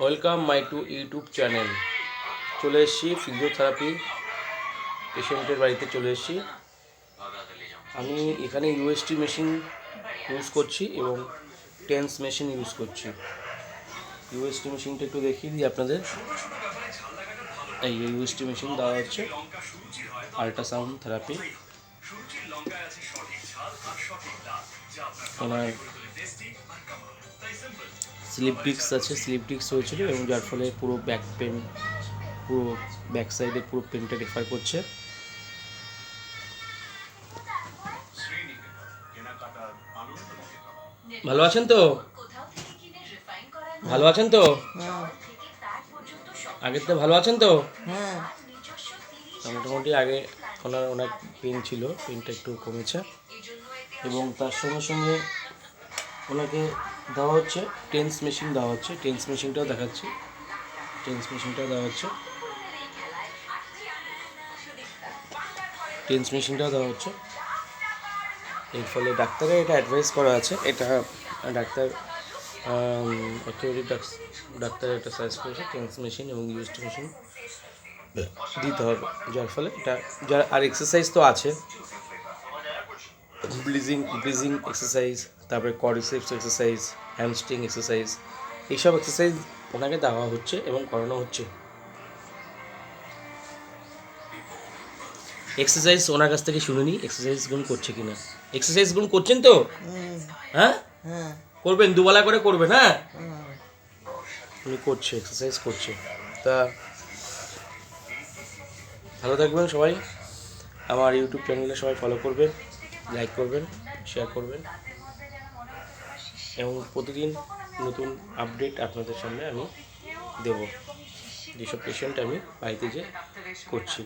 Welcome my to YouTube channel. চলে এসেছি physiotherapy পেশেন্টের বাড়িতে চলে এসেছি। আমি এখানে ইউএসটি মেশিন ইউজ করছি এবং টেন্স মেশিন ইউজ করছি। ইউএসটি মেশিনটা একটু দেখিয়ে দিই আপনাদের। এই ইউএসটি মেশিন দেওয়া হচ্ছে আল্ট্রাসাউন্ড থেরাপি। ওনার স্লিপ ডিস্ক আছে, স্লিপ ডিস্ক হয়েছিল এবং যার ফলে পুরো ব্যাক পেন, পুরো ব্যাক সাইডে পুরো পেনটা রেফার করছে। ভালো আছেন তো? ভালো আছেন তো? আগের তো ভালো আছেন তো? মোটামুটি আগে ওনার পেন ছিল, পেনটা একটু কমেছে এবং তার সঙ্গে সঙ্গে ওনাকে দেওয়া হচ্ছে টেন্স মেশিন দেওয়া হচ্ছে। টেন্স মেশিনটাও দেখাচ্ছি, টেন্স মেশিনটাও দেওয়া হচ্ছে, টেন্স মেশিনটাও দেওয়া হচ্ছে। এর ফলে ডাক্তারের এটা অ্যাডভাইস করা আছে, এটা ডাক্তার অথরিটি ডাক্তার এটা সাজেস্ট করেছে টেন্স মেশিন এবং ইউএসটি মেশিন দিতে হবে, যার ফলে এটা যার আর এক্সারসাইজ তো আছে, ব্রিজিং এক্সারসাইজ, তারপরে কোয়াড্রিসেপস এক্সারসাইজ, হ্যামস্ট্রিং এক্সারসাইজ, এইসব এক্সারসাইজ ওনাকে দেওয়া হচ্ছে এবং করানো হচ্ছে। এক্সারসাইজ ওনার কাছ থেকে শুনে নিই এক্সারসাইজগুলো করছে কিনা। এক্সারসাইজগুলো করছেন তো? হ্যাঁ, করবেন, দুবেলা করে করবেন। হ্যাঁ, উনি করছে, এক্সারসাইজ করছে। তা ভালো থাকবেন সবাই। আমার ইউটিউব চ্যানেলে সবাই ফলো করবেন, লাইক করবেন, শেয়ার করবেন এবং প্রতিদিন নতুন আপডেট আপনাদের সামনে আমি দেব, যেসব পেশেন্ট আমি বাড়িতে যে করছি।